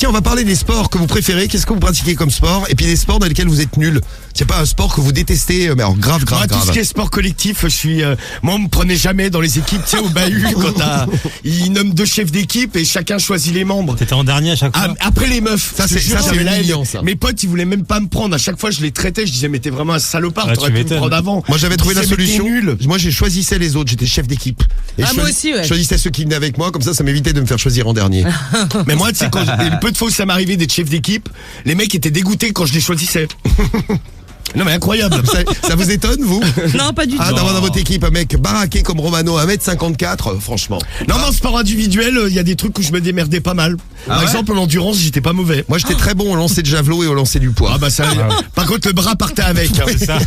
tiens, on va parler des sports que vous préférez. Qu'est-ce que vous pratiquez comme sport? Et puis des sports dans lesquels vous êtes nuls. C'est pas un sport que vous détestez, mais alors grave. Tout ce qui est sport collectif, je suis. Moi, on me prenait jamais dans les équipes, tu sais, au bahut, quand ils nomment 2 chefs d'équipe et chacun choisit les membres. T'étais en dernier à chaque fois. Après les meufs. Ça, c'est humiliant, ça. Mes potes, ils voulaient même pas me prendre. À chaque fois, je les traitais. Je disais, mais t'es vraiment un salopard. Ah, T'aurais pu me prendre avant. Moi, j'avais trouvé la solution. Nul. Moi, j'ai choisissais les autres. J'étais chef d'équipe. Et moi aussi, ouais. Je choisissais ceux qui venaient avec moi. Comme ça m'évitait de me faire choisir en dernier. Mais moi, tu sais, le peu de fois où ça m'arrivait d'être chef d'équipe, les mecs étaient dégoûtés quand je les choisissais. Non mais incroyable. Ça vous étonne, vous? Non, pas du tout. D'avoir dans votre équipe un mec baraqué comme Romano, 1m54, franchement. Non, mais en sport individuel, il y a des trucs où je me démerdais pas mal. Par exemple, en endurance, j'étais pas mauvais. Moi, j'étais très bon au lancer de javelot et au lancer du poids. Ah bah ça. Par contre, le bras partait avec. C'est ça.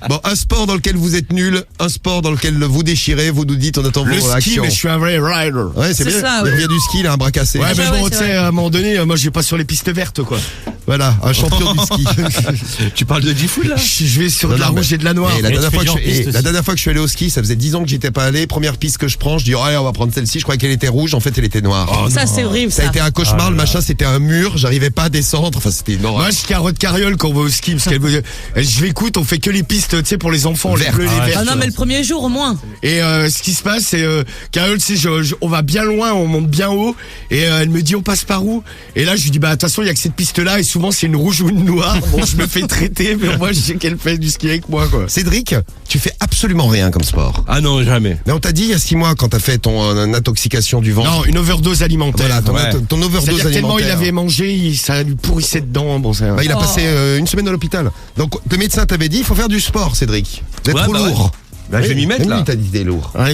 Bon, un sport dans lequel vous êtes nul, un sport dans lequel vous déchirez, vous nous dites, on attend le vos ski, actions. mais je suis un vrai rider. Ouais, c'est bien. ça, Il ouais. vient du ski, il a un bras cassé. Ouais, mais Ah bon, ouais, tu c'est sais, vrai. à un moment donné, moi, je vais pas sur les pistes vertes, quoi. Voilà, un champion du ski. Tu parles de Gifoul là? Je vais sur de la Non, mais- rouge et de la noire. Et la Et dernière tu fois fais que du hors-piste la aussi. dernière fois que je suis allé au ski, ça faisait 10 ans que j'y étais pas allé. Première piste que je prends, je dis ouais, on va prendre celle-ci. Je croyais qu'elle était rouge, en fait elle était noire. Ça, c'est horrible, Ça a ça. été un cauchemar, le machin c'était un mur, j'arrivais pas à descendre, enfin c'était une horreur. Moi, je carotte carriole quand on va au ski, parce je l'écoute, on fait que les pistes, tu sais, pour les enfants, les Vertes. bleus, les Ah ouais. verts. Ah non, mais le premier jour, au moins. Et ce qui se passe, c'est Carole, tu sais, on va bien loin, on monte bien haut, et elle me dit on passe par où? Et là je lui dis bah de toute façon il y a que cette piste-là, et souvent c'est une rouge ou une noire. Bon, je me fais traiter, mais moi je sais qu'elle fait du ski avec moi, quoi. Cédric, tu fais absolument rien comme sport. Ah non, jamais. Mais on t'a dit il y a 6 mois quand t'as fait ton intoxication du ventre. Non, une overdose alimentaire. Voilà, Ouais. ton overdose C'est-à-dire tellement alimentaire. il avait mangé, ça lui pourrissait dedans. Bon, ça... Bah, il a passé une semaine à l'hôpital. Donc le médecin t'avait dit il faut faire du sport, Cédric. Vous êtes Ouais, trop bah ouais. lourd. Bah, je vais m'y mettre Même là. lui, t'as dit t'es lourd. Ouais.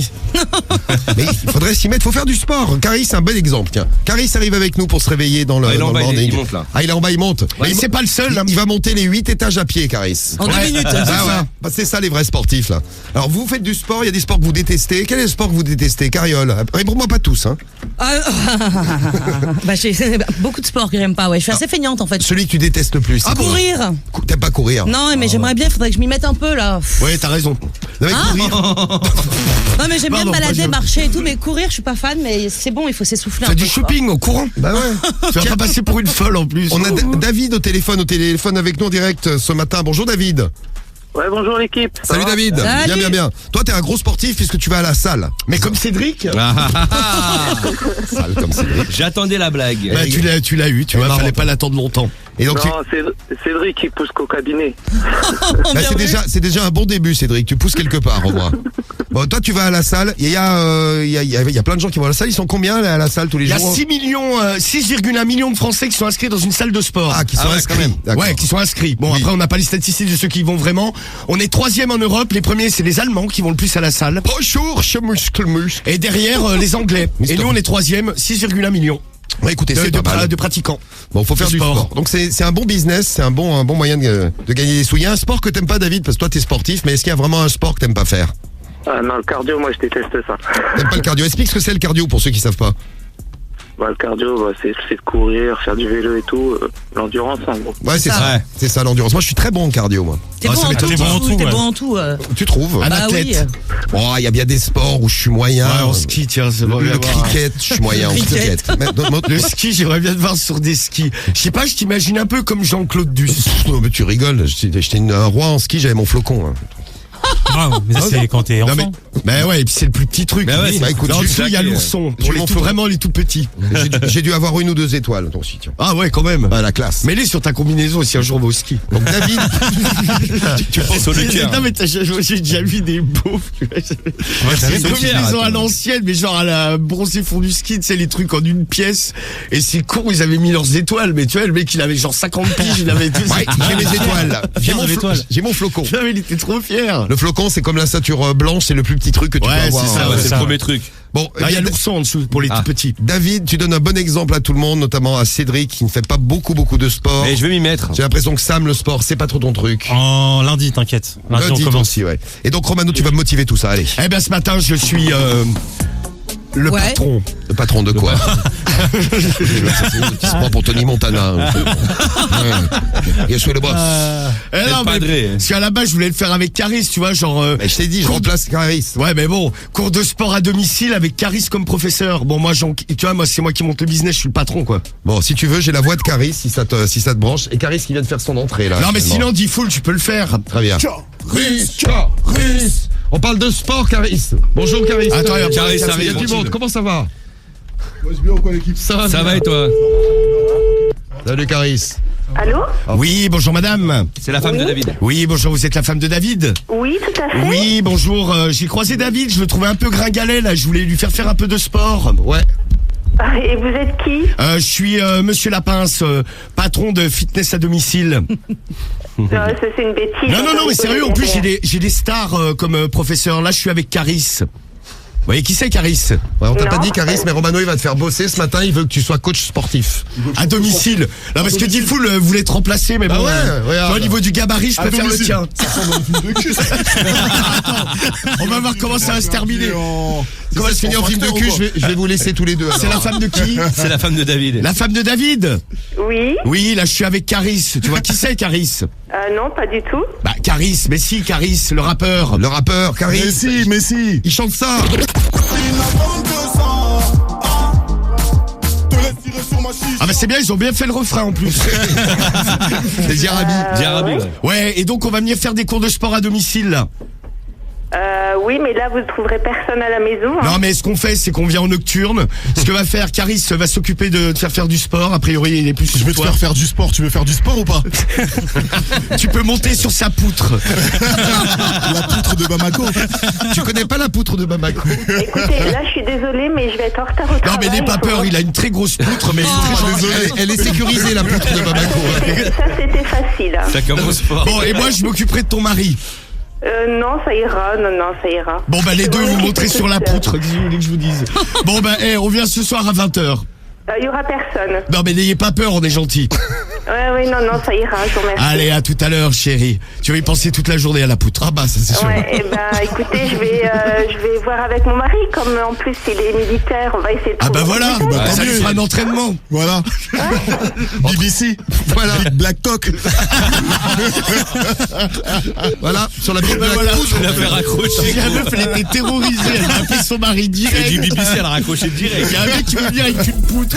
Mais il faudrait s'y mettre, faut faire du sport. Caris, c'est un bon exemple. Tiens, Caris arrive avec nous pour se réveiller dans le, Ah, il est dans en le bas, morning. il monte là. Ah, il est en bas, il monte. Mais c'est pas le seul. hein. Il va monter les 8 étages à pied, Caris. En 2 minutes. Ah ouais, bah, c'est ça les vrais sportifs là. Alors vous faites du sport, il y a des sports que vous détestez. Quel est le sport que vous détestez, Cariole? Réponds-moi pas tous, hein. Bah, j'ai beaucoup de sports que j'aime pas, ouais. Je suis assez feignante, en fait. Celui que tu détestes le plus. c'est quoi? Courir. T'aimes pas courir? Non, mais j'aimerais bien, il faudrait que je m'y mette un peu, là. Ouais, t'as raison. Non, mais courir. Non, mais j'aime bien Pardon, me balader, pas je- marcher et tout, mais courir, je suis pas fan, mais c'est bon, il faut s'essouffler un Fais peu. du shopping au courant. Bah ouais. Tu vas pas passer pour une folle en plus. On a David au téléphone avec nous en direct ce matin. Bonjour David. Ouais, bonjour l'équipe. Ça Salut va David. Salut. Bien. Toi t'es un gros sportif puisque tu vas à la salle. Mais comme Cédric, Salle comme Cédric. J'attendais la blague. bah, tu l'as eu, tu vois, marrant. fallait pas l'attendre longtemps. Et donc Non, c'est Cédric qui pousse qu'au cabinet. bah, c'est déjà un bon début Cédric. Tu pousses quelque part au moins. Bon toi tu vas à la salle. Il y a plein de gens qui vont à la salle. Ils sont combien là, à la salle tous les Il y a jours? 6,1 millions de Français qui sont inscrits dans une salle de sport. Ah qui sont Ah ouais, inscrits. quand même. D'accord. Ouais, qui sont inscrits. Bon, Oui. après, on n'a pas les statistiques de ceux qui y vont vraiment. On est 3e en Europe. Les premiers, c'est les Allemands qui vont le plus à la salle. Bonjour, muscle. Et derrière, les Anglais. Et nous, on est 3e, 6,1 millions Ouais, écoutez, c'est pas mal. de pratiquants. Bon, faut faire de du sport. Donc c'est un bon business, c'est un bon moyen de gagner des sous. Il y a un sport que t'aimes pas, David, parce que toi t'es sportif, mais est-ce qu'il y a vraiment un sport que t'aimes pas faire? Ah non, le cardio, moi je déteste ça. T'aimes pas le cardio? Explique ce que c'est le cardio pour ceux qui savent pas. Bah, le cardio, bah, c'est de courir, faire du vélo et tout. L'endurance, en gros. Ouais, c'est Ça. ça. Ouais. C'est ça l'endurance. Moi, je suis très bon en cardio, moi. T'es Ah, bon ça en m'étonne tout, pas. t'es Ouais. bon en tout. Tu trouves? Un Bah athlète. oui. Oh, il y a bien des sports où je suis moyen. Ouais, en ski, tiens, c'est bon. Le cricket, je suis moyen en Cricket. cricket. Mais, Le ski, j'aimerais bien te voir sur des skis. Je sais pas, je t'imagine un peu comme Jean-Claude Duss. non, mais tu rigoles. J'étais un roi en ski, j'avais mon flocon. Hein. Ah, mais ça, c'est quand t'es Non, enfant. mais ouais, et puis c'est le plus petit truc. Bah ouais, Oui. bah écoute, Là, en j'ai- dessous, il y a l'ourson. j'ai Pour les mon tout, flocon. vraiment les tout petits. J'ai dû avoir 1 ou 2 étoiles, donc si, tiens. Ah ouais, quand même. Ah, la classe. Mets-les sur ta combinaison si un jour on va au ski. Donc David, Tu penses sur le cœur. Non mais j'ai déjà vu des beaufs. Tu vois, t'as des raison, combinaisons à l'ancienne, mais genre à la bronzé fond du ski, tu sais, les trucs en une pièce. Et c'est con, ils avaient mis leurs étoiles. Mais tu vois, le mec, il avait genre 50 piges, il avait tout. ouais, j'ai mes étoiles. Là. Fier de l'étoile. J'ai mon flocon. Non, mais il était trop fier. Le flocon, c'est comme la ceinture blanche, c'est le plus petit truc que tu Ouais, peux avoir. c'est ça, hein. Ah ouais, c'est ça. le premier truc. Bon, Là, il y a l'ourson en dessous pour les Ah. tout petits. David, tu donnes un bon exemple à tout le monde, notamment à Cédric qui ne fait pas beaucoup de sport. Mais je vais m'y mettre. J'ai l'impression que Sam, le sport, c'est pas trop ton truc. En lundi, t'inquiète. Lundi, on Lundi, toi commence. aussi, ouais. Et donc Romano, tu vas me motiver tout ça, allez. Eh bien, ce matin, je suis Le Ouais. patron. Le patron de quoi? Qui se prend pour Tony Montana. Il a le boss. Non, mais, padré. parce qu'à la base, je voulais le faire avec Caris, tu vois, genre... Mais je t'ai dit, je cours de- remplace Caris. Ouais, mais bon, cours de sport à domicile avec Caris comme professeur. Bon, moi, tu vois, moi, c'est moi qui monte le business, je suis le patron, quoi. Bon, si tu veux, j'ai la voix de Caris, si ça te branche. Et Caris qui vient de faire son entrée, là. Non, mais finalement. sinon, D-Full, tu peux le faire. Très bien. Caris. On parle de sport, Caris. Bonjour, Caris. Attends, il y a Caris Il y a arrive, du monde. tranquille. Comment ça va? Ça va et toi? Salut, Caris. Allô? Oui, bonjour, madame. C'est la femme de David. Oui, bonjour, vous êtes la femme de David? Oui, tout à fait. Oui, bonjour, j'ai croisé David, je le trouvais un peu gringalet, là, je voulais lui faire un peu de sport. Ouais. Ah, et vous êtes qui? Je suis Monsieur Lapince, patron de fitness à domicile. Non, ça c'est une bêtise. Non, mais sérieux, en plus, j'ai des stars comme professeur. Là, je suis avec Caris. Vous voyez qui c'est, Caris? Ouais, on t'a pas Non. dit, Caris, mais Romano, il va te faire bosser ce matin. Il veut que tu sois coach sportif. À domicile. Non, parce que D-Full voulait te remplacer, mais Bah bon. ouais, regarde. Au niveau du gabarit, je préfère le tien. On va voir comment ça va se terminer. Comment se finit en film de cul, je vais vous laisser tous les deux. C'est la alors. femme de qui? C'est la femme de David. La femme de David? Oui? Oui, là, je suis avec Caris. Tu vois qui c'est, Caris? Non, pas du tout. Bah, Caris, mais si, Caris, le rappeur. Le rappeur, Caris. Mais si. Il chante ça. Ah, bah, c'est bien, ils ont bien fait le refrain en plus. C'est Diarabi. Diarabi, ouais. Ouais, et donc, on va venir faire des cours de sport à domicile, là. Oui, mais là vous ne trouverez personne à la maison. Hein. Non, mais ce qu'on fait, c'est qu'on vient en nocturne. Ce que va faire Caris va s'occuper de te faire du sport. A priori, il est plus Je vais te toi. faire faire du sport. Tu veux faire du sport ou pas? Tu peux monter sur sa poutre. La poutre de Bamako. Tu connais pas la poutre de Bamako? Écoutez, là je suis désolée, mais je vais être en retard au Non, travail. mais n'aie pas peur, il a une très grosse poutre, mais Elle est sécurisée, la poutre de Bamako. Ça c'était facile. Hein. Ça commence fort. Bon, et moi, je m'occuperai de ton mari. Non, ça ira. Non, ça ira. Bon, bah, les C'est deux, moi vous qui montrez fais sur la tout seul. poutre. Qu'est-ce que vous voulez que je vous dise? Bon, bah, on vient ce soir à 20h. Il y aura personne. Non, mais n'ayez pas peur, on est gentil. Ouais, non, ça ira, je vous remercie. Allez, à tout à l'heure, chérie. Tu vas y penser toute la journée à la poutre. Ah bah, ça c'est sûr. Ouais, et ben écoutez, je vais voir avec mon mari, comme en plus il est militaire, on va essayer de Ah, bah trouver voilà. une méthode. Bah, ça lui fera un entraînement. Voilà. BBC. Voilà. Big Black Cock. Voilà, sur la poutre de Bah, la voilà. poutre. La faire accrocher. La meuf, elle était terrorisée. Elle a appelé son mari Et du direct. BBC, elle a raccroché direct. Il y a un mec qui veut venir avec une poutre.